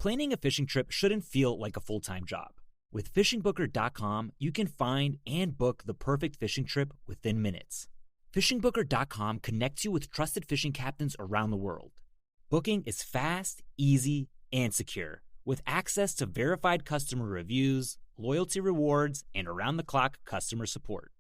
Planning a fishing trip shouldn't feel like a full-time job. With fishingbooker.com, you can find and book the perfect fishing trip within minutes. Fishingbooker.com connects you with trusted fishing captains around the world. Booking is fast, easy, and secure, with access to verified customer reviews, loyalty rewards, and around-the-clock customer support.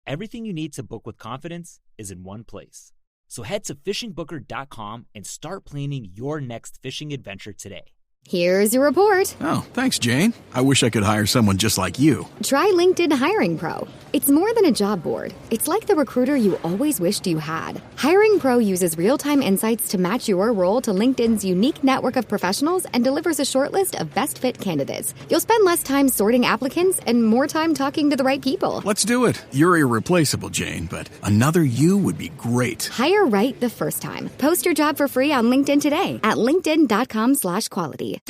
Everything you need to book with confidence is in one place. So head to fishingbooker.com and start planning your next fishing adventure today. Here's your report. Oh, thanks, Jane. I wish I could hire someone just like you. Try LinkedIn Hiring Pro. It's more than a job board. It's like the recruiter you always wished you had. Hiring Pro uses real-time insights to match your role to LinkedIn's unique network of professionals and delivers a short list of best fit candidates. You'll spend less time sorting applicants and more time talking to the right people. Let's do it. You're irreplaceable, Jane, but another you would be great. Hire right the first time. Post your job for free on LinkedIn today at linkedin.com/quality. All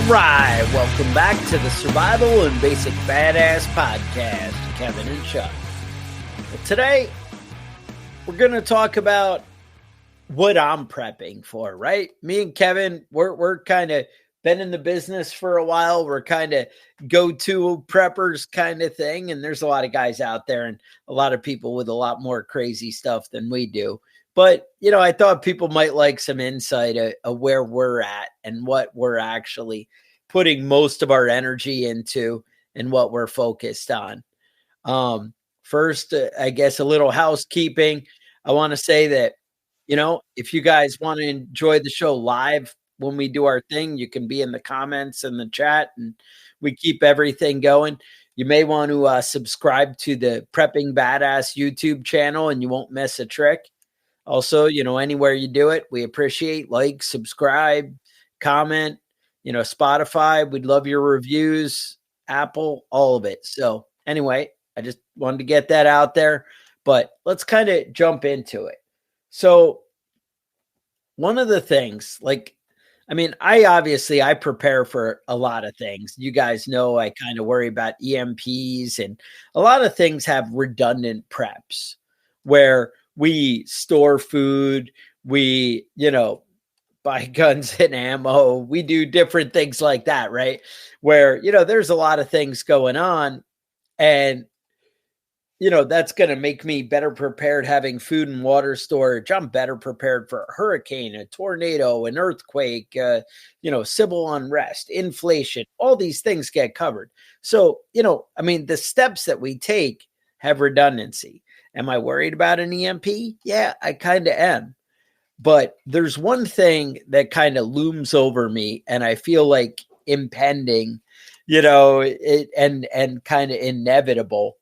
right, welcome back to the Survival and Basic Badass Podcast, Kevin and Chuck. Today, we're going to talk about what I'm prepping for, right? Me and Kevin, we're kind of been in the business for a while. We're kind of go-to preppers kind of thing, and there's a lot of guys out there and a lot of people with a lot more crazy stuff than we do. But, I thought people might like some insight of where we're at and what we're actually putting most of our energy into and what we're focused on. First, I guess a little housekeeping. I want to say that, if you guys want to enjoy the show live when we do our thing, you can be in the comments and the chat, and we keep everything going. You may want to subscribe to the Prepping Badass YouTube channel, and you won't miss a trick. Also, anywhere you do it, we appreciate like, subscribe, comment, Spotify. We'd love your reviews, Apple, all of it. So anyway, I just wanted to get that out there, but let's kind of jump into it. So one of the things, I prepare for a lot of things. You guys know I kind of worry about EMPs, and a lot of things have redundant preps where we store food, we, buy guns and ammo, we do different things like that, right? Where, there's a lot of things going on, and, that's going to make me better prepared having food and water storage. I'm better prepared for a hurricane, a tornado, an earthquake, civil unrest, inflation, all these things get covered. So, the steps that we take have redundancy. Am I worried about an EMP? Yeah, I kind of am. But there's one thing that kind of looms over me, and I feel like impending, and kind of inevitable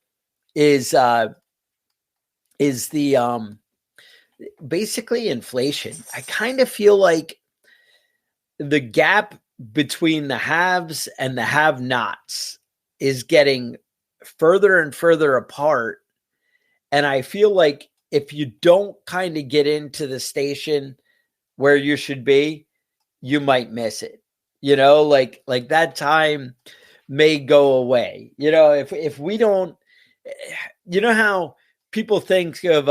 is the basically inflation. I kind of feel like the gap between the haves and the have-nots is getting further and further apart. And I feel like if you don't kind of get into the station where you should be, you might miss it. Like that time may go away. If we don't, how people think of,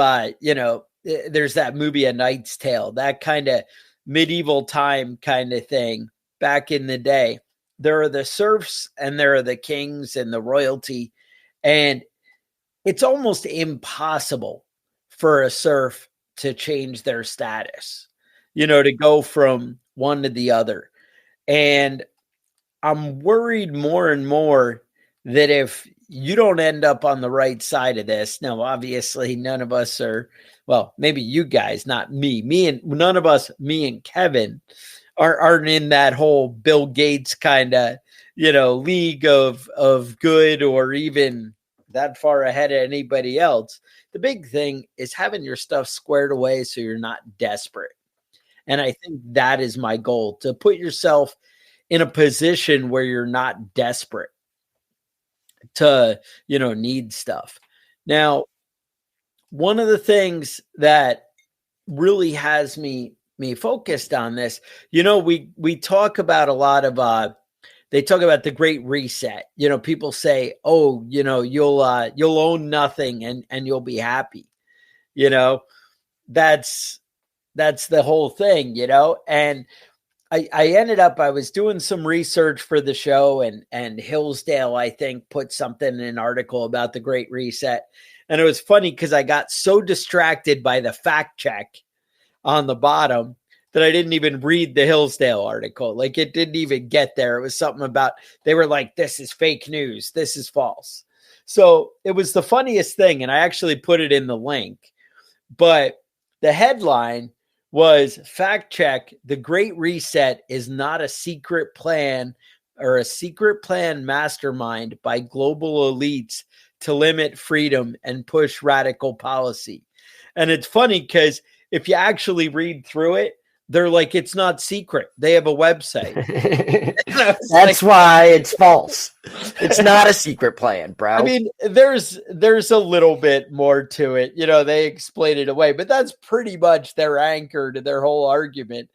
there's that movie, A Knight's Tale, that kind of medieval time kind of thing back in the day. There are the serfs and there are the kings and the royalty. And it's almost impossible for a serf to change their status, to go from one to the other. And I'm worried more and more that if you don't end up on the right side of this, now, obviously none of us are, well, maybe you guys, not me, none of us, me and Kevin aren't in that whole Bill Gates kind of, league of good, or even that far ahead of anybody else. The big thing is having your stuff squared away so you're not desperate. And I think that is my goal, to put yourself in a position where you're not desperate to, need stuff. Now, one of the things that really has me focused on this, we talk about a lot of they talk about the Great Reset. People say, oh, you'll own nothing and you'll be happy. That's the whole thing, and I was doing some research for the show, and Hillsdale, I think, put something in an article about the Great Reset. And it was funny because I got so distracted by the fact check on the bottom that I didn't even read the Hillsdale article. Like, it didn't even get there. It was something about, they were like, this is fake news. This is false. So it was the funniest thing. And I actually put it in the link, but the headline was, fact check, the Great Reset is not a secret plan or a secret plan mastermind by global elites to limit freedom and push radical policy. And it's funny because if you actually read through it, they're like, it's not secret. They have a website. That's why it's false. It's not a secret plan, bro. I mean, there's a little bit more to it. They explain it away, but that's pretty much their anchor to their whole argument.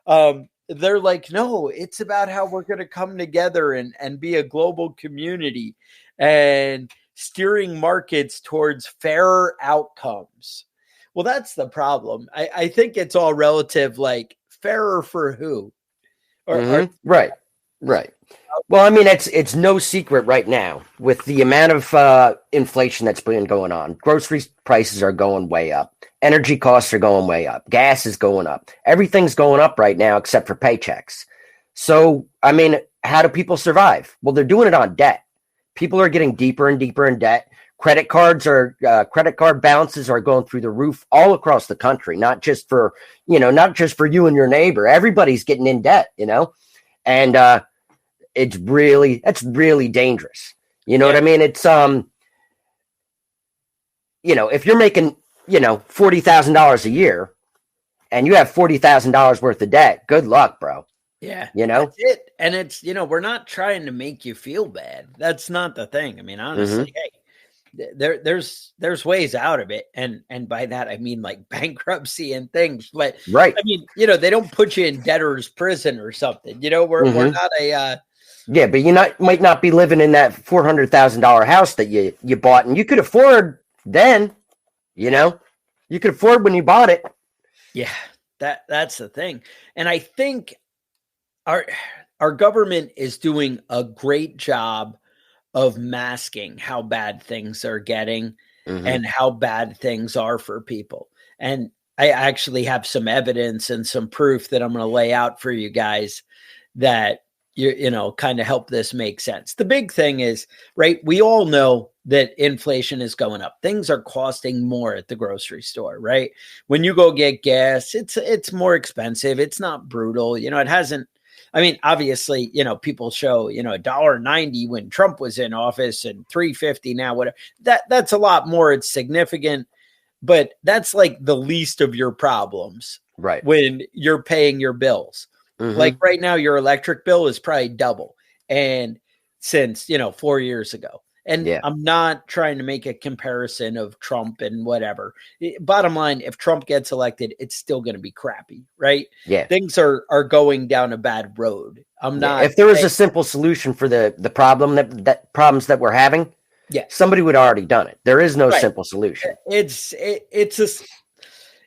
They're like, no, it's about how we're going to come together and be a global community and steering markets towards fairer outcomes. Well, that's the problem. I think it's all relative, like, fairer for who? Right. Well, I mean, it's no secret right now with the amount of inflation that's been going on. Grocery prices are going way up. Energy costs are going way up. Gas is going up. Everything's going up right now except for paychecks. So, I mean, how do people survive? Well, they're doing it on debt. People are getting deeper and deeper in debt. Credit card balances are going through the roof all across the country, not just for you and your neighbor. Everybody's getting in debt, and that's really dangerous. You know what I mean? It's if you're making $40,000 a year and you have $40,000 worth of debt, good luck, bro. Yeah, that's it. And it's we're not trying to make you feel bad. That's not the thing. I mean, honestly, hey. There's ways out of it, and by that I mean like bankruptcy and things. But right, I mean, they don't put you in debtor's prison or something. We're not a yeah, but you might not be living in that $400,000 house that you bought, and you could afford then. You could afford when you bought it. Yeah, that's the thing, and I think our government is doing a great job of masking how bad things are getting and how bad things are for people. And I actually have some evidence and some proof that I'm going to lay out for you guys that kind of help this make sense. The big thing is, right, we all know that inflation is going up. Things are costing more at the grocery store, right? When you go get gas, it's more expensive. It's not brutal. It hasn't, I mean, obviously, people show, $1.90 when Trump was in office and $3.50 now, whatever. That's a lot more. It's significant, but that's like the least of your problems, right? When you're paying your bills. Like right now, your electric bill is probably double. And since, 4 years ago. And I'm not trying to make a comparison of Trump and whatever. Bottom line, if Trump gets elected, it's still going to be crappy, right? Yeah. Things are going down a bad road. I'm not. If there was a simple solution for the problem that problems that we're having, somebody would have already done it. There is no simple solution. It's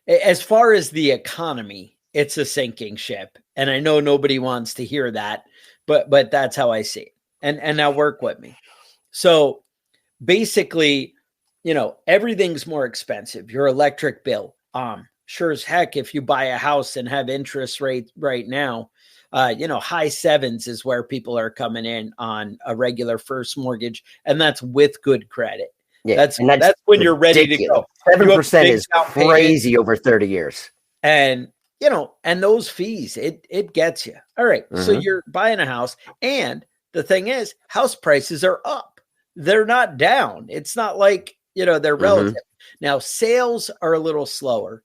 as far as the economy, it's a sinking ship. And I know nobody wants to hear that, but that's how I see it. And now work with me. So basically, everything's more expensive. Your electric bill, sure as heck, if you buy a house and have interest rate right now, high sevens is where people are coming in on a regular first mortgage. And that's with good credit. Yeah, that's when you're ready to go. 7% is crazy over 30 years. And, and those fees, it gets you. All right. So you're buying a house, and the thing is, house prices are up. They're not down. It's not like, they're relative. Now, sales are a little slower,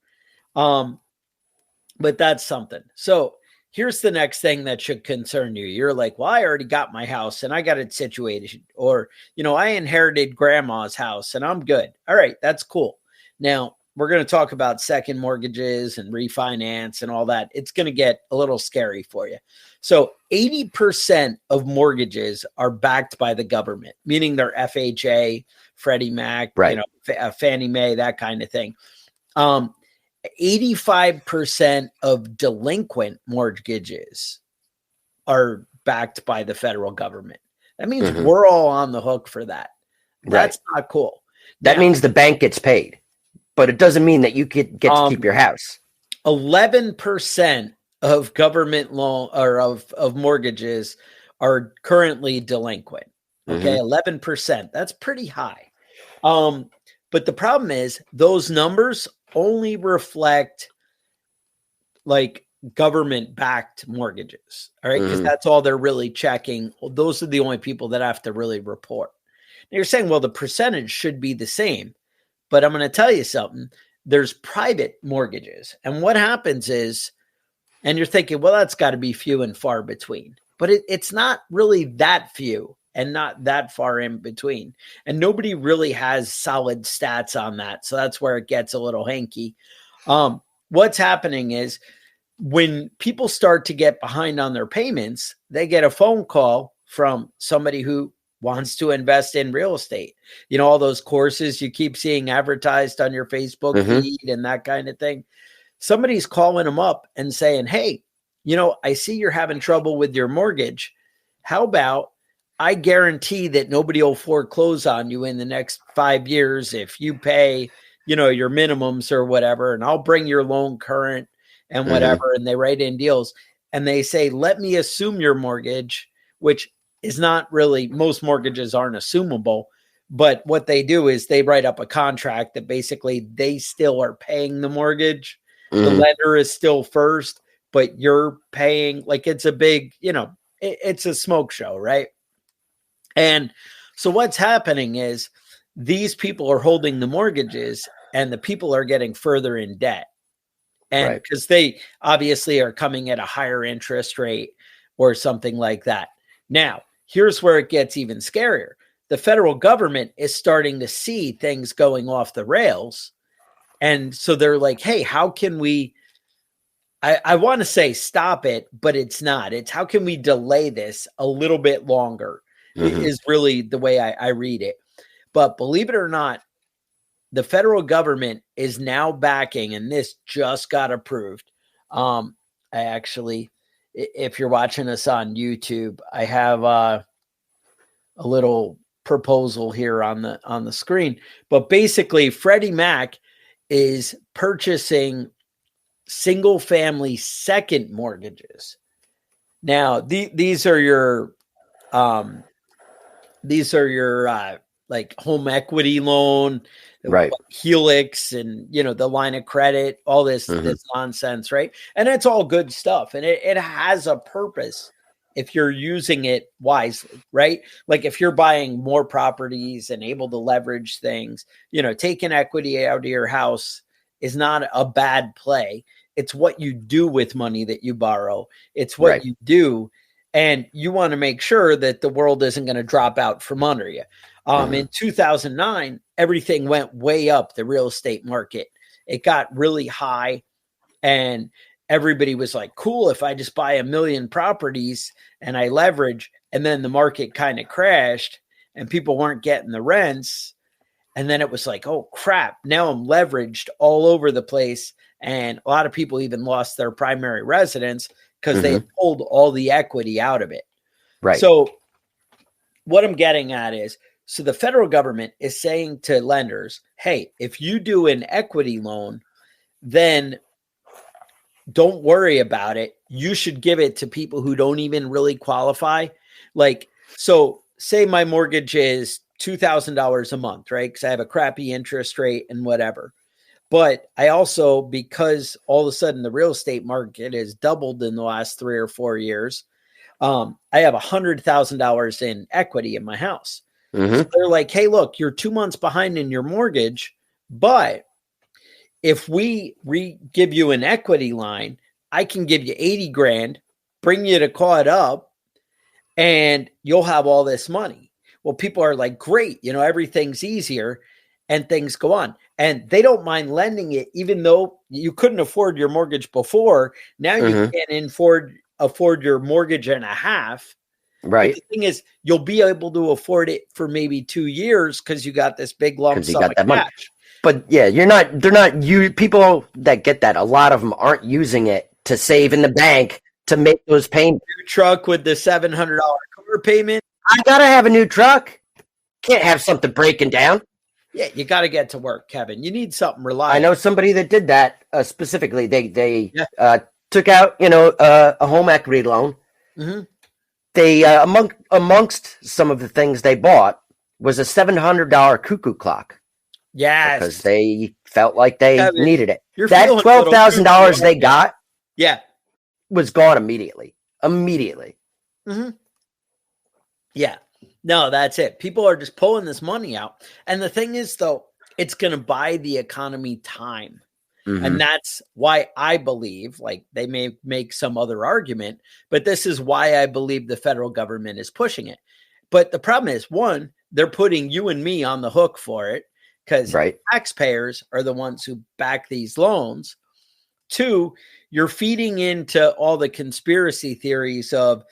but that's something. So here's the next thing that should concern you. You're like, well, I already got my house and I got it situated, or, I inherited grandma's house and I'm good. All right, that's cool. Now, we're going to talk about second mortgages and refinance and all that. It's going to get a little scary for you. So 80% of mortgages are backed by the government, meaning they're FHA, Freddie Mac, right. Fannie Mae, that kind of thing. 85% of delinquent mortgages are backed by the federal government. That means we're all on the hook for that. That's not cool. That means the bank gets paid, but it doesn't mean that you get to keep your house. 11% of government loan or of mortgages are currently delinquent. Okay, 11%. That's pretty high. But the problem is those numbers only reflect like government-backed mortgages. All right, because that's all they're really checking. Those are the only people that have to really report. Now you're saying, well, the percentage should be the same. But I'm going to tell you something. There's private mortgages. And what happens is, and you're thinking, well, that's got to be few and far between. But it's not really that few and not that far in between. And nobody really has solid stats on that. So that's where it gets a little hanky. What's happening is when people start to get behind on their payments, they get a phone call from somebody who wants to invest in real estate. You know, all those courses you keep seeing advertised on your Facebook feed and that kind of thing. Somebody's calling them up and saying, hey, you know, I see you're having trouble with your mortgage. How about I guarantee that nobody will foreclose on you in the next 5 years if you pay, you know, your minimums or whatever, and I'll bring your loan current and whatever. And they write in deals and they say, let me assume your mortgage, which is not really, most mortgages aren't assumable, but what they do is they write up a contract that basically they still are paying the mortgage. The lender is still first, but you're paying, like it's a big, you know, it's a smoke show, right? And so what's happening is these people are holding the mortgages and the people are getting further in debt. And because they obviously are coming at a higher interest rate or something like that. Now, here's where it gets even scarier. The federal government is starting to see things going off the rails. And so they're like, hey, how can we, I want to say stop it, but it's not. It's how can we delay this a little bit longer is really the way I read it. But believe it or not, the federal government is now backing, and this just got approved. I actually, if you're watching us on YouTube, I have a little proposal here on the screen. But basically, Freddie Mac is purchasing single family second mortgages. Now, these are your like home equity loan, right? Helix, and you know the line of credit, all this nonsense, right? And it's all good stuff, and it has a purpose if you're using it wisely, right? Like if you're buying more properties and able to leverage things, you know, taking equity out of your house is not a bad play. It's what you do with money that you borrow. It's what you do. And you want to make sure that the world isn't going to drop out from under you. In 2009, everything went way up, the real estate market. It got really high and everybody was like, cool, if I just buy 1 million properties and I leverage, and then the market kind of crashed and people weren't getting the rents. And then it was like, oh crap, now I'm leveraged all over the place. And a lot of people even lost their primary residence because they pulled all the equity out of it. Right. So what I'm getting at is, so the federal government is saying to lenders, hey, if you do an equity loan, then don't worry about it. You should give it to people who don't even really qualify. Like, so say my mortgage is $2,000 a month, right? Because I have a crappy interest rate and whatever. But I also, because all of a sudden the real estate market has doubled in the last 3 or 4 years, I have $100,000 in equity in my house. So they're like, hey, look, you're 2 months behind in your mortgage, but if we give you an equity line, I can give you 80 grand, bring you to caught up, and you'll have all this money. Well, people are like, great, you know, everything's easier. and things go on. And they don't mind lending it, even though you couldn't afford your mortgage before. Now you can't afford your mortgage and a half. Right. But the thing is, you'll be able to afford it for maybe 2 years because you got this big lump sum of cash. Money. But yeah, people that get that, a lot of them aren't using it to save in the bank to make those payments. New truck with the $700 car payment. I got to have a new truck. Can't have something breaking down. Yeah, you got to get to work, Kevin. You need something reliable. I know somebody that did that specifically. They took out, a home equity loan. Mm-hmm. They amongst some of the things they bought was a $700 cuckoo clock. Yes, because they felt like they needed it. That $12,000 they got, was gone immediately. Mm-hmm. Yeah, no, that's it. People are just pulling this money out, and the thing is, though, it's going to buy the economy time. And that's why I believe, like, they may make some other argument, but this is why I believe the federal government is pushing it. But the problem is, one, they're putting you and me on the hook for it because taxpayers are the ones who back these loans. Two, you're feeding into all the conspiracy theories of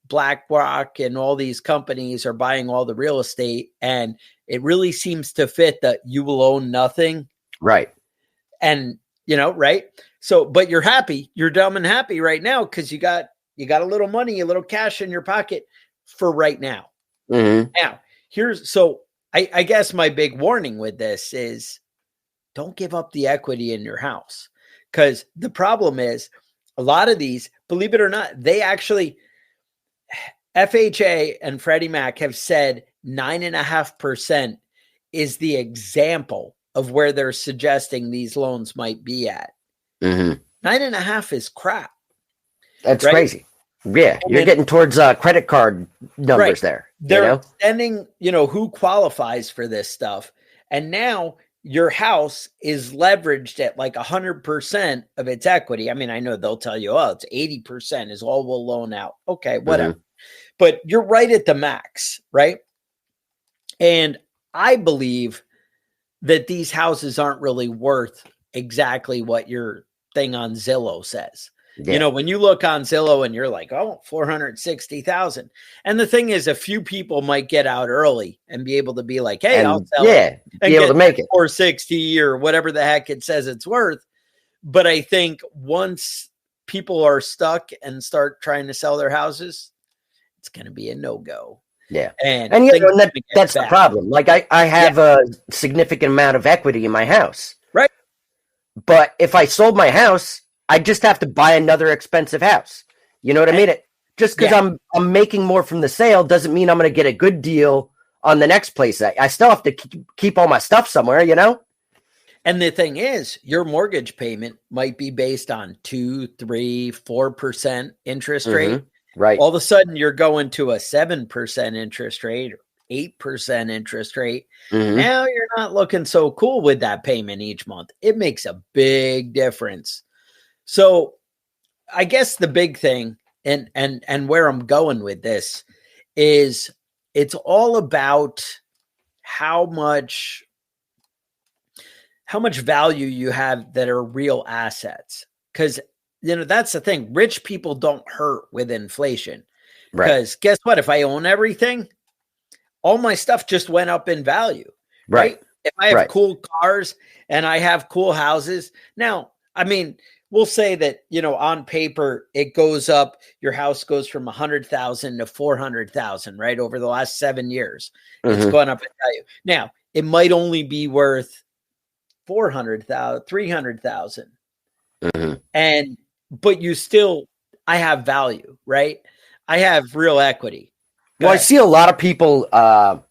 BlackRock and all these companies are buying all the real estate. And it really seems to fit that you will own nothing. Right. And right. So, but you're happy, you're dumb and happy right now because you got a little money, a little cash in your pocket for right now. Mm-hmm. Now, I guess my big warning with this is don't give up the equity in your house because the problem is a lot of these, believe it or not, they actually, FHA and Freddie Mac have said 9.5% is the example of where they're suggesting these loans might be at. 9.5 is crap. That's crazy. Yeah. You're getting towards credit card numbers there. They're extending, who qualifies for this stuff. And now your house is leveraged at like 100% of its equity. I mean, I know they'll tell you, it's 80% is all we'll loan out. Okay, whatever. But you're right at the max, right? And I believe that these houses aren't really worth exactly what your thing on Zillow says. Yeah. When you look on Zillow and you're like, 460,000. And the thing is, a few people might get out early and be able to be like, hey, I'll sell it. And be able to make it 460 or whatever the heck it says it's worth. But I think once people are stuck and start trying to sell their houses, it's going to be a no-go. Yeah. And that's the problem. Like I have a significant amount of equity in my house. Right. But if I sold my house, I just have to buy another expensive house. You know what I mean? Just because I'm making more from the sale doesn't mean I'm going to get a good deal on the next place. I still have to keep all my stuff somewhere, And the thing is, your mortgage payment might be based on 2, 3, 4% interest rate. Right. All of a sudden, you're going to a 7% interest rate or 8% interest rate. Now you're not looking so cool with that payment each month. It makes a big difference. So I guess the big thing and where I'm going with this is it's all about how much value you have that are real assets. Because that's the thing. Rich people don't hurt with inflation. Because guess what? If I own everything, all my stuff just went up in value. Right. If I have cool cars and I have cool houses. Now, I mean, we'll say that, on paper, it goes up. Your house goes from 100,000 to 400,000, right? Over the last 7 years, it's gone up in value. Now, it might only be worth 400,000, 300,000. But I have value, right? I have real equity. Well, I see a lot of people that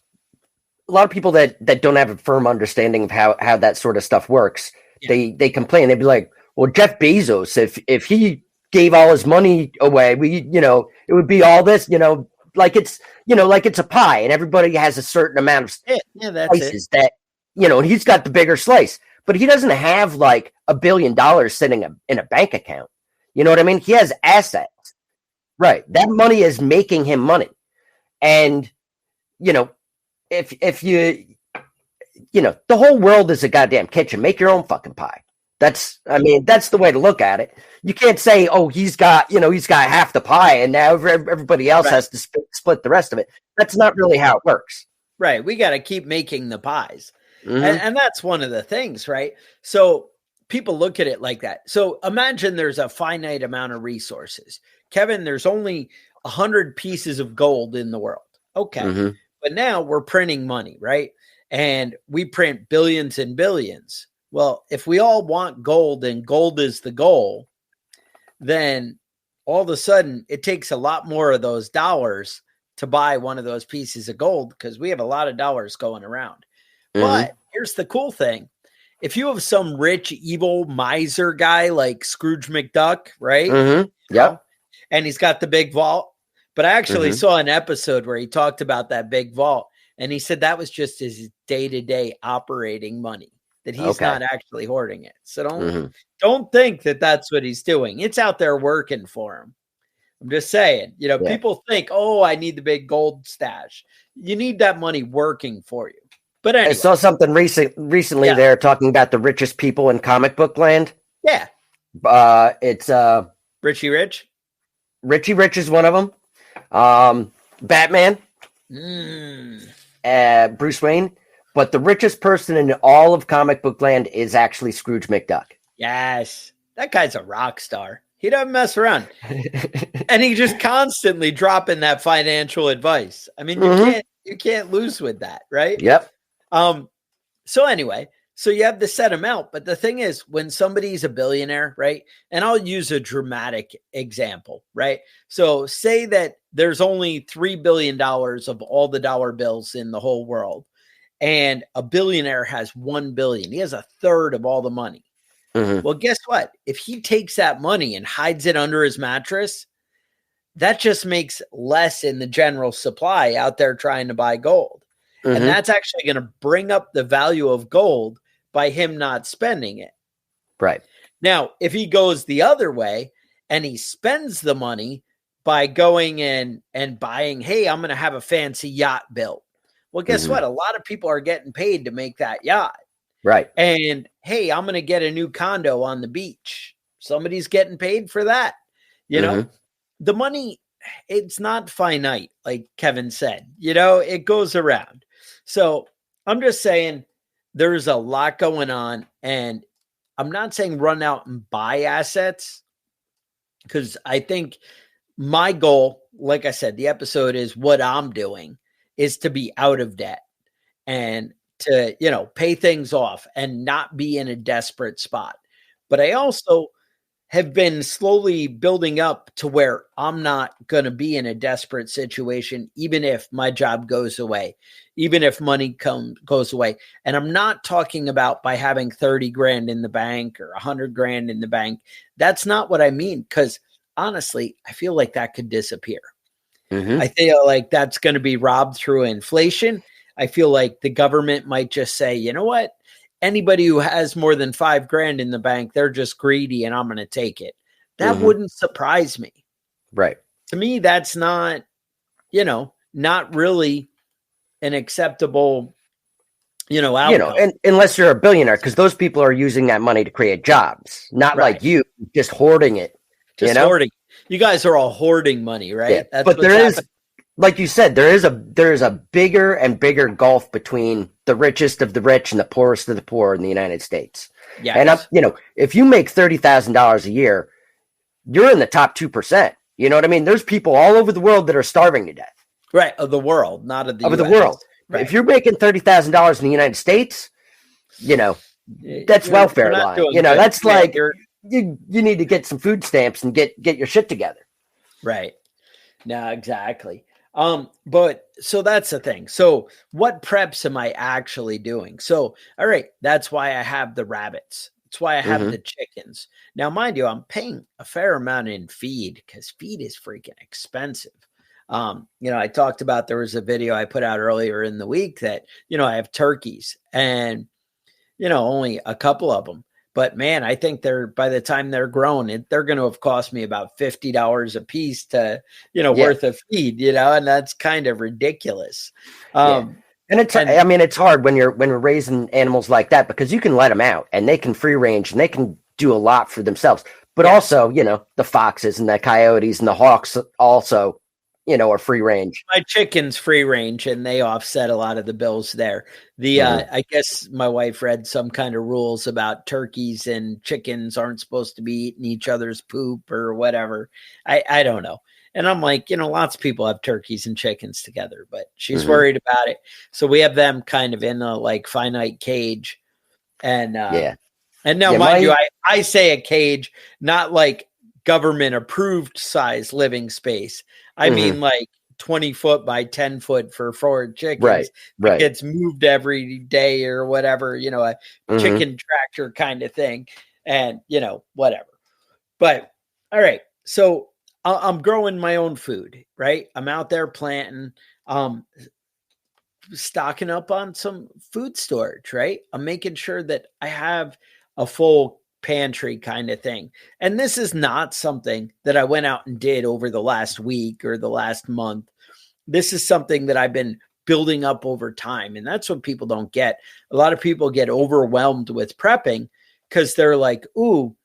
don't have a firm understanding of how that sort of stuff works. Yeah. They complain. They'd be like, well, Jeff Bezos, if he gave all his money away, it would be all this, like it's a pie and everybody has a certain amount of slices that, he's got the bigger slice, but he doesn't have like $1 billion sitting in a bank account. You know what I mean? He has assets, right? That money is making him money. And, if the whole world is a goddamn kitchen. Make your own fucking pie. That's the way to look at it. You can't say, oh, he's got half the pie and now everybody else has to split the rest of it. That's not really how it works. Right. We got to keep making the pies. And that's one of the things, right? So people look at it like that. So imagine there's a finite amount of resources. Kevin, there's only 100 pieces of gold in the world. Okay. But now we're printing money, right? And we print billions and billions. Well, if we all want gold and gold is the goal, then all of a sudden it takes a lot more of those dollars to buy one of those pieces of gold because we have a lot of dollars going around. But here's the cool thing. If you have some rich, evil miser guy like Scrooge McDuck, right? Yep. And he's got the big vault. But I actually saw an episode where he talked about that big vault. And he said that was just his day-to-day operating money, that he's not actually hoarding it. So don't think that that's what he's doing. It's out there working for him. I'm just saying, people think, oh, I need the big gold stash. You need that money working for you. But anyway. I saw something recently there talking about the richest people in comic book land. Yeah. It's Richie Rich. Richie Rich is one of them. Batman. Bruce Wayne. But the richest person in all of comic book land is actually Scrooge McDuck. Yes. That guy's a rock star. He doesn't mess around. And he just constantly dropping that financial advice. I mean, you can't lose with that, right? Yep. So anyway, so you have the set amount, but the thing is when somebody's a billionaire, right? And I'll use a dramatic example, right? So say that there's only $3 billion of all the dollar bills in the whole world. And a billionaire has 1 billion. He has a third of all the money. Well, guess what? If he takes that money and hides it under his mattress, that just makes less in the general supply out there trying to buy gold. And that's actually going to bring up the value of gold by him not spending it. Right. Now, if he goes the other way and he spends the money by going in and buying, hey, I'm going to have a fancy yacht built. Well, guess what? A lot of people are getting paid to make that yacht. Right. And hey, I'm going to get a new condo on the beach. Somebody's getting paid for that. The money, it's not finite, like Kevin said, it goes around. So I'm just saying there's a lot going on, and I'm not saying run out and buy assets, because I think my goal, like I said, the episode is what I'm doing is to be out of debt and to, pay things off and not be in a desperate spot. But I also have been slowly building up to where I'm not going to be in a desperate situation, even if my job goes away, even if money goes away. And I'm not talking about by having 30 grand in the bank or 100 grand in the bank. That's not what I mean. Because honestly, I feel like that could disappear. I feel like that's going to be robbed through inflation. I feel like the government might just say, you know what? Anybody who has more than 5 grand in the bank, they're just greedy and I'm going to take it. That wouldn't surprise me. Right. To me, that's not, not really an acceptable, outcome. And unless you're a billionaire, because those people are using that money to create jobs, not like you just hoarding it. Just hoarding. You guys are all hoarding money, right? Yeah. That's but there is, like you said, there is a bigger and bigger gulf between the richest of the rich and the poorest of the poor in the United States. Yes. And if you make $30,000 a year, you're in the top 2%. You know what I mean? There's people all over the world that are starving to death. Right, of the world, not of the US. The world. Right. If you're making $30,000 in the United States, that's welfare line. That's like you need to get some food stamps and get your shit together. Right. No, exactly. But so that's the thing. So what preps am I actually doing? So, all right, that's why I have the rabbits. That's why I have the chickens. Now, mind you, I'm paying a fair amount in feed because feed is freaking expensive. I talked about, there was a video I put out earlier in the week that, I have turkeys and, only a couple of them. But man, I think by the time they're grown, they're going to have cost me about $50 a piece to, worth of feed, and that's kind of ridiculous. And I mean, it's hard when we're raising animals like that, because you can let them out and they can free range and they can do a lot for themselves. But also, the foxes and the coyotes and the hawks also, are free range. My chicken's free range, and they offset a lot of the bills there. I guess my wife read some kind of rules about turkeys and chickens aren't supposed to be eating each other's poop or whatever. I don't know. And I'm like, lots of people have turkeys and chickens together, but she's worried about it. So we have them kind of in a like finite cage. And and now, mind you, I say a cage, not like government approved size living space. I mean, like 20 foot by 10 foot for 4 chickens. Right. It gets moved every day or whatever, a chicken tractor kind of thing. And, whatever. But all right. So I'm growing my own food, right? I'm out there planting, stocking up on some food storage, right? I'm making sure that I have a full pantry kind of thing. And this is not something that I went out and did over the last week or the last month. This is something that I've been building up over time. And that's what people don't get. A lot of people get overwhelmed with prepping because they're like, ooh,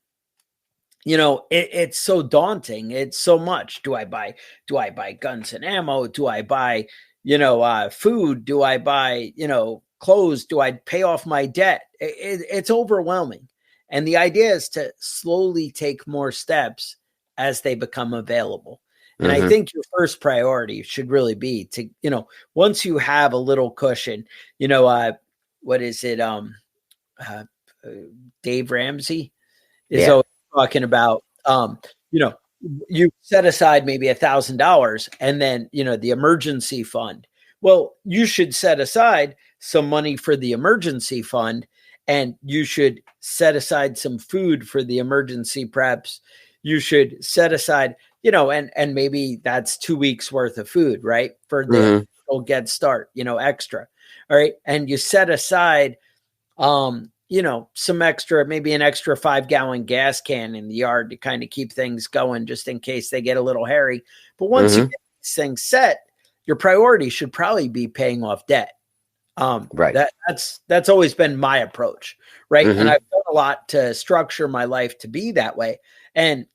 it's so daunting. It's so much. Do I buy guns and ammo? Do I buy, food? Do I buy, clothes? Do I pay off my debt? It's overwhelming. And the idea is to slowly take more steps as they become available. And I think your first priority should really be to, once you have a little cushion, what is it? Dave Ramsey is always talking about, you set aside maybe $1,000 and then, the emergency fund. Well, you should set aside some money for the emergency fund, and you should set aside some food for the emergency preps. You should set aside, and maybe that's 2 weeks worth of food, right? For the get start, extra. All right. And you set aside, some extra, maybe an extra 5-gallon gas can in the yard to kind of keep things going just in case they get a little hairy. But once you get these things set, your priority should probably be paying off debt. Right. That's always been my approach. Right. And I've done a lot to structure my life to be that way. And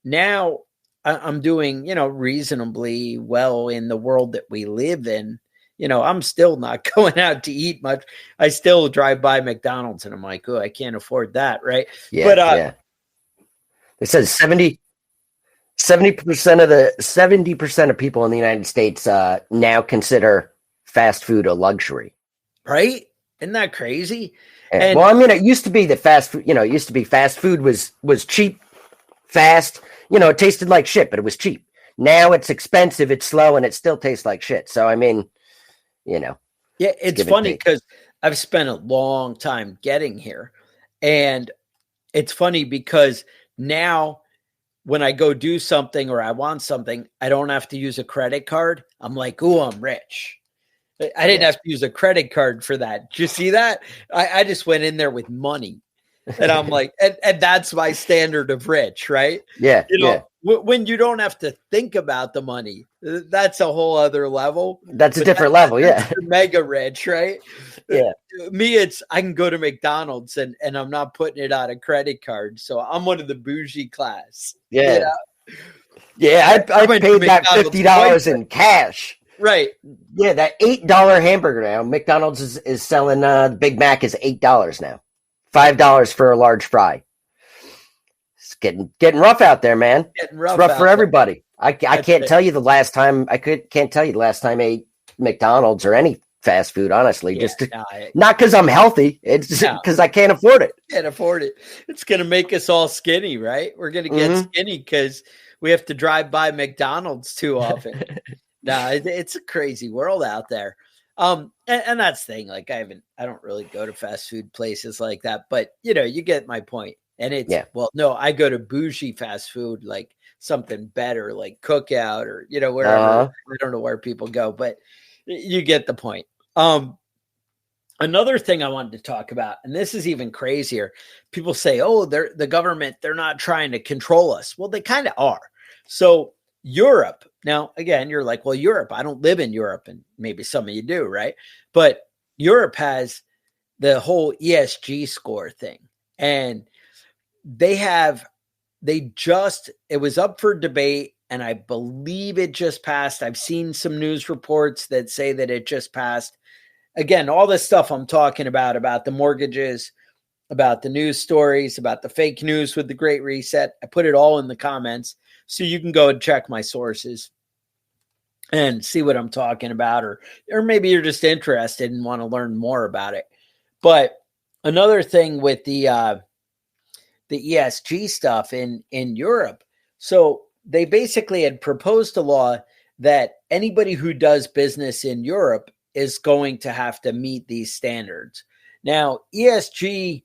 now I'm doing, reasonably well in the world that we live in. I'm still not going out to eat much. I still drive by McDonald's and I'm like, oh, I can't afford that. Right. Yeah. But it says 70% of people in the United States now consider fast food a luxury. Right. Isn't that crazy? And, well, I mean, it used to be that fast food was cheap, fast, it tasted like shit, but it was cheap. Now it's expensive, it's slow, and it still tastes like shit. So, I mean, yeah, it's funny because I've spent a long time getting here. And it's funny because now when I go do something or I want something, I don't have to use a credit card. I'm like, ooh, I'm rich. I didn't have to use a credit card for that. Did you see that? I just went in there with money. And I'm like, and that's my standard of rich, right? Yeah. When you don't have to think about the money, that's a whole other level. That's a different level. Yeah. Mega rich, right? Yeah. Me, I can go to McDonald's and I'm not putting it on a credit card. So I'm one of the bougie class. Yeah. Yeah. I paid that $50 in cash. Right. Yeah. That $8 hamburger now. McDonald's is selling, the Big Mac is $8 now. $5 for a large fry. It's getting rough out there, man. It's rough for everybody. I can't tell you the last time I ate McDonald's or any fast food, honestly. Not because I'm healthy. It's because I can't afford it. Can't afford it. It's going to make us all skinny, right? We're going to get skinny because we have to drive by McDonald's too often. It's a crazy world out there. And that's the thing. Like I don't really go to fast food places like that, but you get my point. And it's, I go to bougie fast food, like something better, like Cookout or, wherever. I don't know where people go, but you get the point. Another thing I wanted to talk about, and this is even crazier. People say, oh, the government, they're not trying to control us. Well, they kind of are. So Europe. Now, again, you're like, well, Europe, I don't live in Europe, and maybe some of you do, right? But Europe has the whole ESG score thing. And it was up for debate, and I believe it just passed. I've seen some news reports that say that it just passed. Again, all this stuff I'm talking about the mortgages, about the news stories, about the fake news with the Great Reset. I put it all in the comments, so you can go and check my sources and see what I'm talking about, or maybe you're just interested and want to learn more about it. But another thing with the ESG stuff in Europe, so they basically had proposed a law that anybody who does business in Europe is going to have to meet these standards. Now, ESG,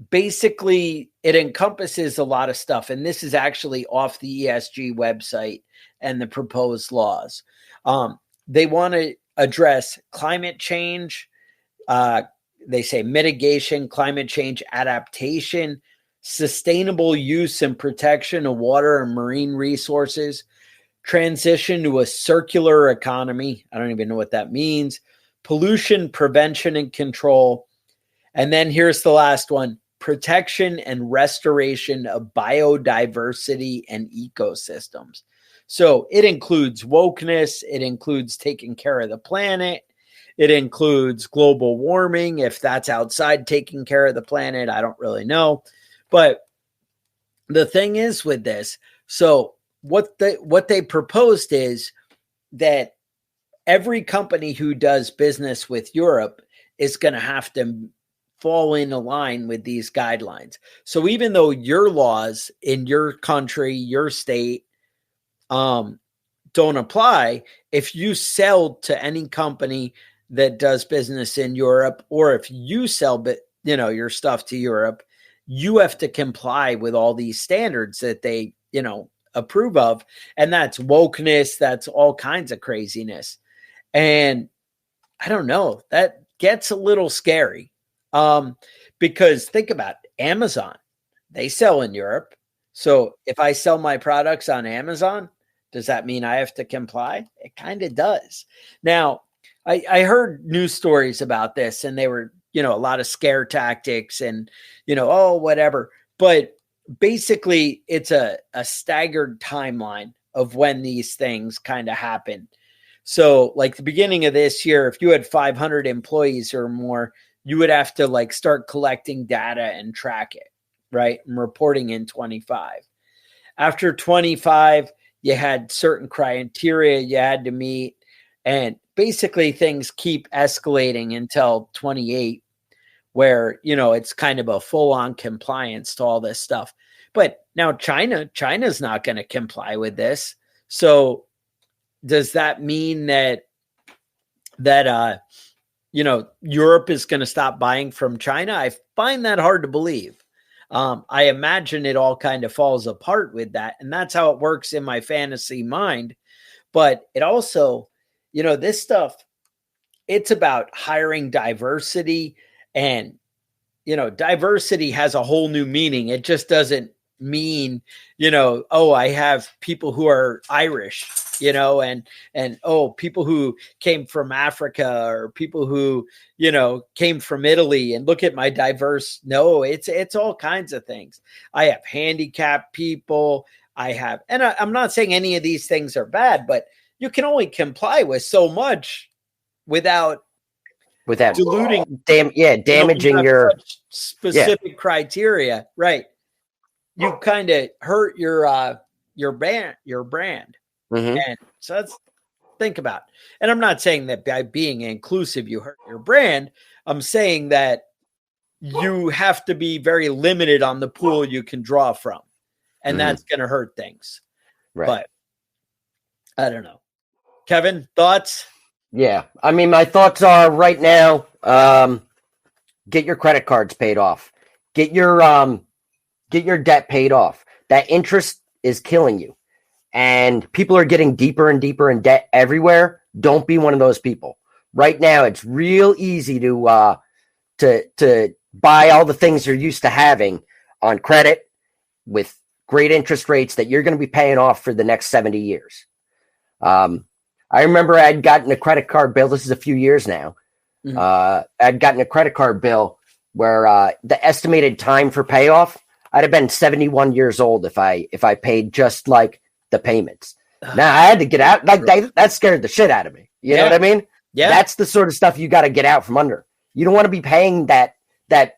basically, it encompasses a lot of stuff, and this is actually off the ESG website and the proposed laws. They want to address climate change. They say mitigation, climate change adaptation, sustainable use and protection of water and marine resources, transition to a circular economy. I don't even know what that means. Pollution prevention and control. And then here's the last one: protection and restoration of biodiversity and ecosystems. So it includes wokeness. It includes taking care of the planet. It includes global warming. If that's outside taking care of the planet, I don't really know. But the thing is with this, so what they proposed is that every company who does business with Europe is going to have to fall in line with these guidelines. So even though your laws in your country, your state, don't apply, if you sell to any company that does business in Europe, or if you sell your stuff to Europe, you have to comply with all these standards that they approve of. And that's wokeness, that's all kinds of craziness. And I don't know, that gets a little scary. Because think about it, Amazon, they sell in Europe. So if I sell my products on Amazon, does that mean I have to comply? It kind of does. Now, I heard news stories about this, and they were, a lot of scare tactics and, whatever. But basically, it's a staggered timeline of when these things kind of happen. So like the beginning of this year, if you had 500 employees or more, you would have to start collecting data and track it, right? And reporting in 25. After 25, you had certain criteria you had to meet. And basically things keep escalating until 28, where, it's kind of a full-on compliance to all this stuff. But now China's not going to comply with this. So does that mean that Europe is going to stop buying from China? I find that hard to believe. I imagine it all kind of falls apart with that. And that's how it works in my fantasy mind. But it also, this stuff, it's about hiring diversity, and, diversity has a whole new meaning. It just doesn't mean, I have people who are Irish, and people who came from Africa, or people who, came from Italy, and look at my diverse. No, it's all kinds of things. I have handicapped people. And I'm not saying any of these things are bad, but you can only comply with so much without diluting, damaging your specific criteria. Right. You kind of hurt your brand. Mm-hmm. And so let's think about it. And I'm not saying that by being inclusive, you hurt your brand. I'm saying that you have to be very limited on the pool you can draw from. And that's going to hurt things. Right. But I don't know. Kevin, thoughts? Yeah. I mean, my thoughts are right now, get your credit cards paid off. Get your debt paid off. That interest is killing you. And people are getting deeper and deeper in debt everywhere. Don't be one of those people. Right now, it's real easy to buy all the things you're used to having on credit with great interest rates that you're going to be paying off for the next 70 years. I remember I'd gotten a credit card bill. This is a few years now. I'd gotten a credit card bill where the estimated time for payoff, I'd have been 71 years old if I paid just like the payments. Now I had to get out. Like that scared the shit out of me. You know what I mean? Yeah. That's the sort of stuff you got to get out from under. You don't want to be paying that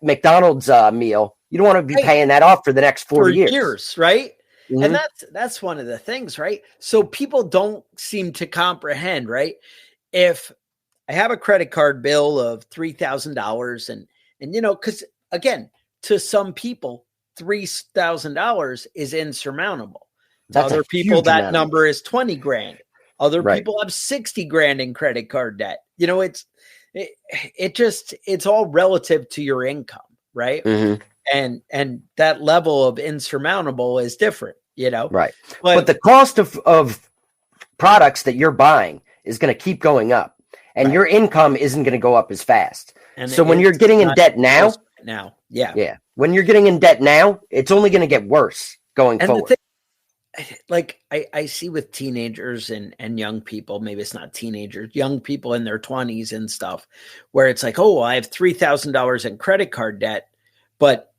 McDonald's meal. You don't want to be paying that off for the next 40 years. Right? Mm-hmm. And that's one of the things, right? So people don't seem to comprehend, right? If I have a credit card bill of $3,000 and you know, because again, to some people, $3,000 is insurmountable. To other people, that number is 20 grand. Other people have 60 grand in credit card debt. You know, it's all relative to your income, right? Mm-hmm. And that level of insurmountable is different, you know? Right. But the cost of products that you're buying is going to keep going up, and your income isn't going to go up as fast. And so when you're getting in debt now, when you're getting in debt now, it's only going to get worse going forward. Like I see with teenagers and young people, maybe it's not teenagers, young people in their 20s and stuff, where it's like, oh, I have $3,000 in credit card debt, but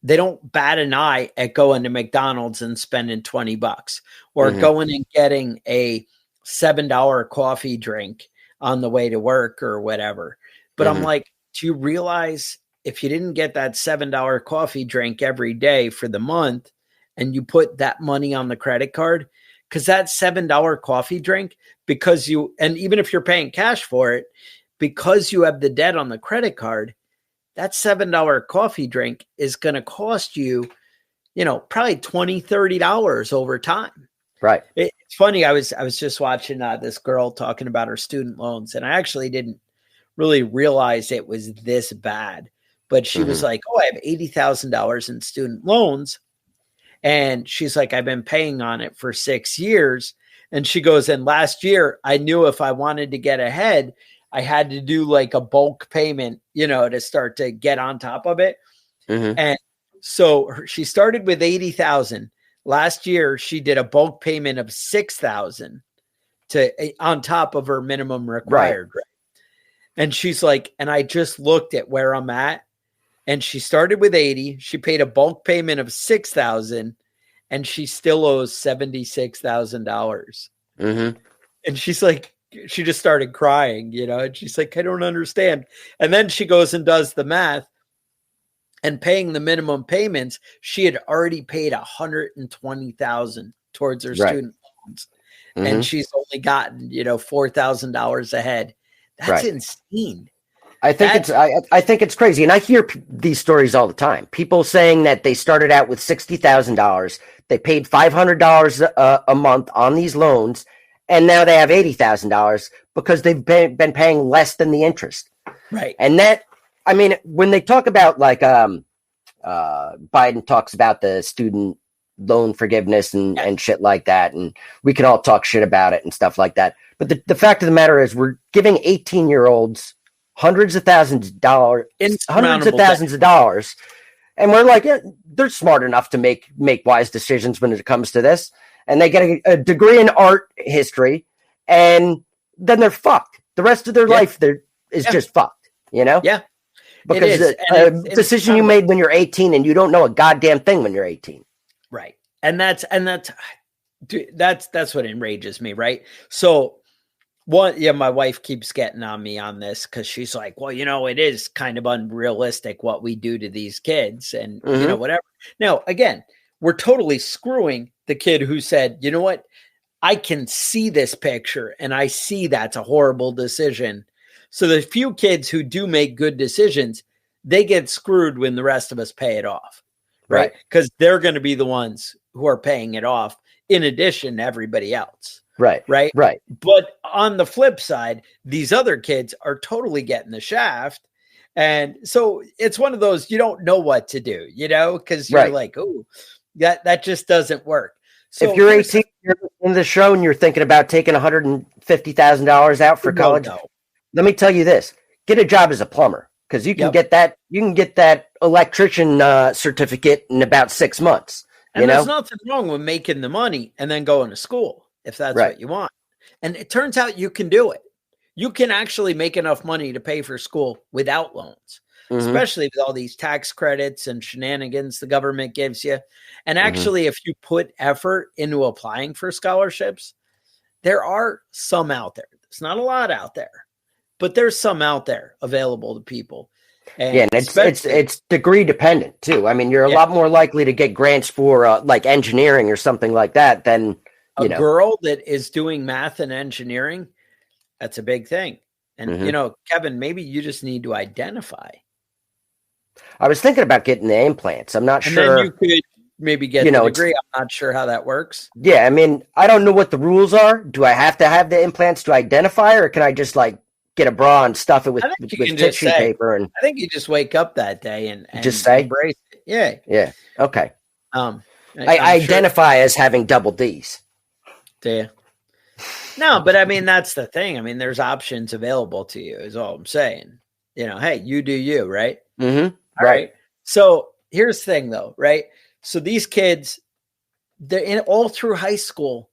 they don't bat an eye at going to McDonald's and spending $20 or going and getting a $7 coffee drink on the way to work or whatever. But I'm like, do you realize if you didn't get that $7 coffee drink every day for the month, and you put that money on the credit card, because that $7 coffee drink, and even if you're paying cash for it, because you have the debt on the credit card, that $7 coffee drink is going to cost you, you know, probably $20, $30 over time. Right. It's funny. I was just watching this girl talking about her student loans, and I actually didn't really realize it was this bad, but she was like, oh, I have $80,000 in student loans. And she's like, I've been paying on it for 6 years. And she goes, and last year I knew if I wanted to get ahead, I had to do like a bulk payment, you know, to start to get on top of it. And so she started with 80,000. Last year, she did a bulk payment of 6,000 on top of her minimum required. Right. And she's like, and I just looked at where I'm at. And she started with 80. She paid a bulk payment of 6,000, and she still owes $76,000. And she's like, she just started crying, you know, and she's like, I don't understand. And then she goes and does the math, and paying the minimum payments, she had already paid $120,000 towards her student loans, and she's only gotten, you know, $4,000 ahead. That's insane. I think it's crazy. And I hear these stories all the time. People saying that they started out with $60,000. They paid $500 a month on these loans. And now they have $80,000 because they've been paying less than the interest. Right. And that, I mean, when they talk about like, Biden talks about the student loan forgiveness and shit like that. And we can all talk shit about it and stuff like that. But the fact of the matter is we're giving 18-year-olds hundreds of thousands of dollars, and we're like, yeah, they're smart enough to make wise decisions when it comes to this, and they get a degree in art history, and then they're fucked. The rest of their life is just fucked, you know? Yeah, because a decision you made when you're 18, and you don't know a goddamn thing when you're 18, right? And that's what enrages me, right? So. My wife keeps getting on me on this because she's like, well, you know, it is kind of unrealistic what we do to these kids and, you know, whatever. Now, again, we're totally screwing the kid who said, you know what, I can see this picture and I see that's a horrible decision. So the few kids who do make good decisions, they get screwed when the rest of us pay it off, right? Because they're going to be the ones who are paying it off in addition to everybody else. Right. But on the flip side, these other kids are totally getting the shaft. And so it's one of those, you don't know what to do, you know, because you're like, oh, that just doesn't work. So if you're 18, you're in the show and you're thinking about taking $150,000 out for college, let me tell you this, get a job as a plumber, because you can get that electrician certificate in about 6 months. And there's nothing wrong with making the money and then going to school if that's what you want. And it turns out you can do it. You can actually make enough money to pay for school without loans, especially with all these tax credits and shenanigans the government gives you. And actually, if you put effort into applying for scholarships, there are some out there. There's not a lot out there, but there's some out there available to people. And it's degree dependent too. I mean, you're a lot more likely to get grants for like engineering or something like that than a girl that is doing math and engineering. That's a big thing. And Kevin, maybe you just need to identify. I was thinking about getting the implants. I'm not sure. Then you could maybe get the degree. I'm not sure how that works. Yeah, I mean, I don't know what the rules are. Do I have to have the implants to identify, or can I just like get a bra and stuff it with tissue paper? And I think you just wake up that day and just say, embrace it. Yeah. Yeah. Okay. I identify as having double D's. Do you? No, but I mean, that's the thing. I mean, there's options available to you is all I'm saying. Hey, you do you, right? Mm-hmm. Right. So here's the thing though, right? So these kids, they're all through high school,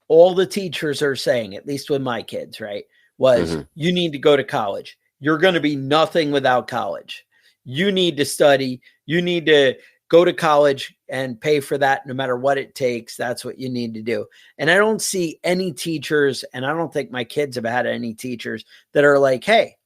all the teachers are saying, at least with my kids, right, was you need to go to college. You're going to be nothing without college. You need to study. You need to go to college and pay for that no matter what it takes. That's what you need to do. And I don't see any teachers, and I don't think my kids have had any teachers that are like, hey,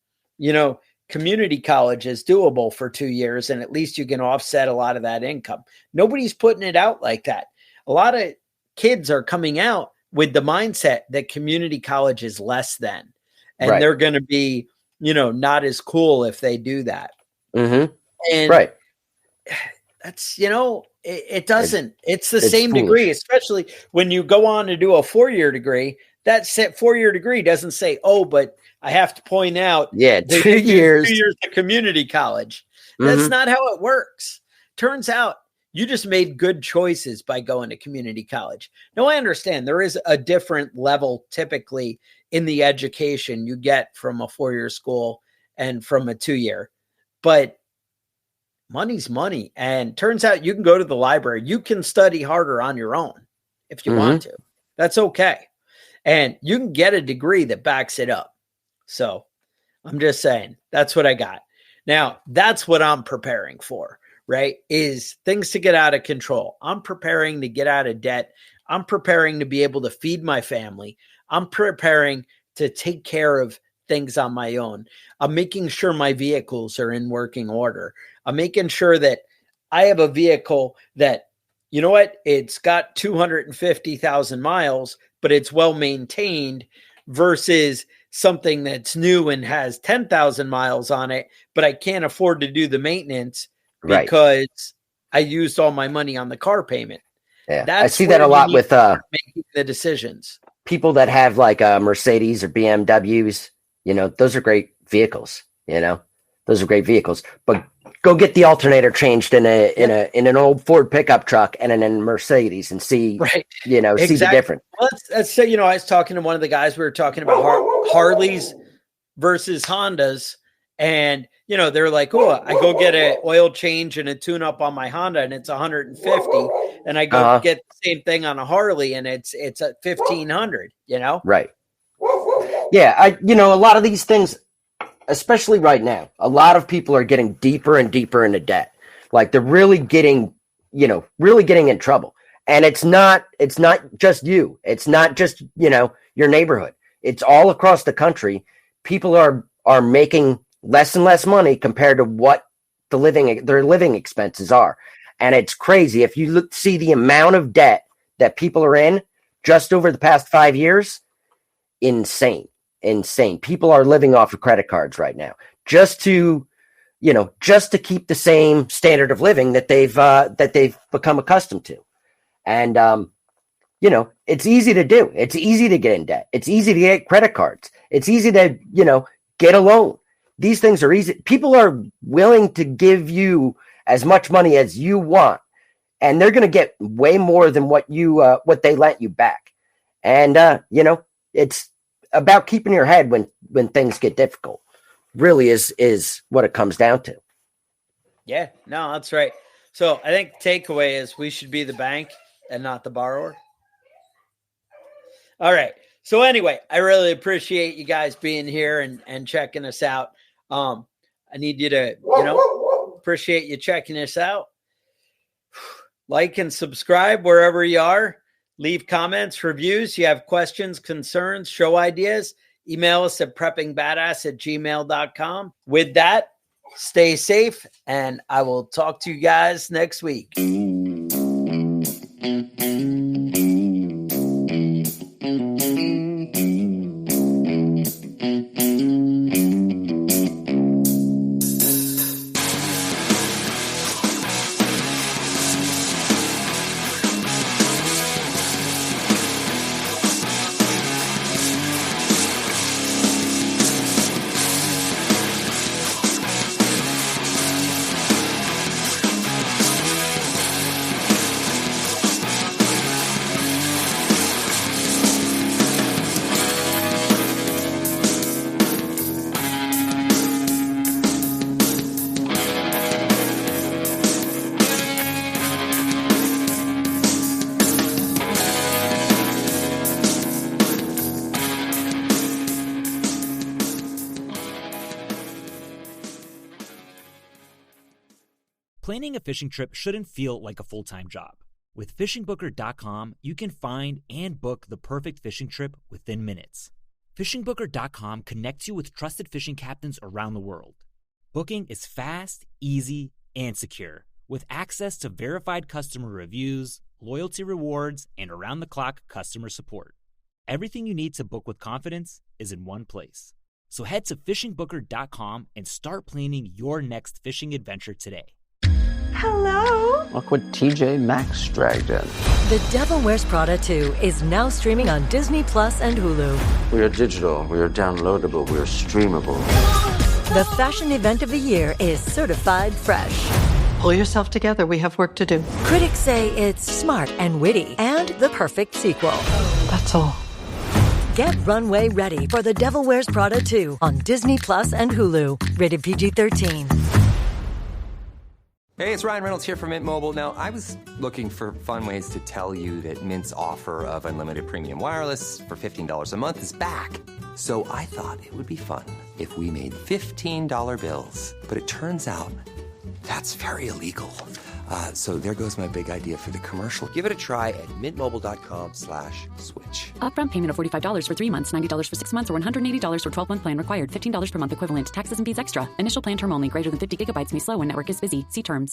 community college is doable for 2 years, and at least you can offset a lot of that income. Nobody's putting it out like that. A lot of kids are coming out with the mindset that community college is less than, and they're going to be, not as cool if they do that. And that's, it doesn't, it's the same foolish degree, especially when you go on to do a 4-year degree. That 4-year degree doesn't say, oh, but I have to point out, 2 years. 2 years to community college. That's not how it works. Turns out you just made good choices by going to community college. Now, I understand there is a different level typically in the education you get from a 4-year school and from a 2-year, but money's money. And turns out you can go to the library. You can study harder on your own if you want to. That's okay. And you can get a degree that backs it up. So I'm just saying, that's what I got. Now, that's what I'm preparing for, right? Is things to get out of control. I'm preparing to get out of debt. I'm preparing to be able to feed my family. I'm preparing to take care of things on my own. I'm making sure my vehicles are in working order. I'm making sure that I have a vehicle that, it's got 250,000 miles, but it's well maintained versus something that's new and has 10,000 miles on it, but I can't afford to do the maintenance because I used all my money on the car payment. Yeah, I see that a lot with making the decisions. People that have like Mercedes or BMWs. Those are great vehicles. Those are great vehicles. But go get the alternator changed in an old Ford pickup truck and in a Mercedes and see, see the difference. Well, let's say, I was talking to one of the guys, we were talking about Harleys versus Hondas. And, they're like, oh, I go get an oil change and a tune up on my Honda and it's 150. And I go get the same thing on a Harley and it's at 1,500, Right. Yeah. A lot of these things, especially right now, a lot of people are getting deeper and deeper into debt. Like they're really getting in trouble. And it's not just you. It's not just, your neighborhood. It's all across the country. People are making less and less money compared to what their living expenses are. And it's crazy. If you see the amount of debt that people are in just over the past 5 years, insane. People are living off of credit cards right now just to keep the same standard of living that they've become accustomed to. And, it's easy to do. It's easy to get in debt. It's easy to get credit cards. It's easy to, get a loan. These things are easy. People are willing to give you as much money as you want, and they're going to get way more than what they lent you back. And, it's about keeping your head when things get difficult. Really is what it comes down to. Yeah, no, that's right. So I think takeaway is we should be the bank and not the borrower. All right. So anyway, I really appreciate you guys being here and checking us out. I need you to, appreciate you checking us out. Like and subscribe wherever you are. Leave comments, reviews. You have questions, concerns, show ideas. Email us at preppingbadass@gmail.com. With that, stay safe, and I will talk to you guys next week. Planning a fishing trip shouldn't feel like a full-time job. With FishingBooker.com, you can find and book the perfect fishing trip within minutes. FishingBooker.com connects you with trusted fishing captains around the world. Booking is fast, easy, and secure, with access to verified customer reviews, loyalty rewards, and around-the-clock customer support. Everything you need to book with confidence is in one place. So head to FishingBooker.com and start planning your next fishing adventure today. Hello. Look what TJ Maxx dragged in. The Devil Wears Prada 2 is now streaming on Disney Plus and Hulu. We are digital, we are downloadable, we are streamable. The fashion event of the year is certified fresh. Pull yourself together, we have work to do. Critics say it's smart and witty and the perfect sequel. That's all. Get runway ready for The Devil Wears Prada 2 on Disney Plus and Hulu. Rated PG-13. Hey, it's Ryan Reynolds here from Mint Mobile. Now, I was looking for fun ways to tell you that Mint's offer of unlimited premium wireless for $15 a month is back. So I thought it would be fun if we made $15 bills. But it turns out that's very illegal. So there goes my big idea for the commercial. Give it a try at mintmobile.com/switch. Upfront payment of $45 for 3 months, $90 for 6 months, or $180 for 12-month plan required. $15 per month equivalent. Taxes and fees extra. Initial plan term only. Greater than 50 gigabytes may slow when network is busy. See terms.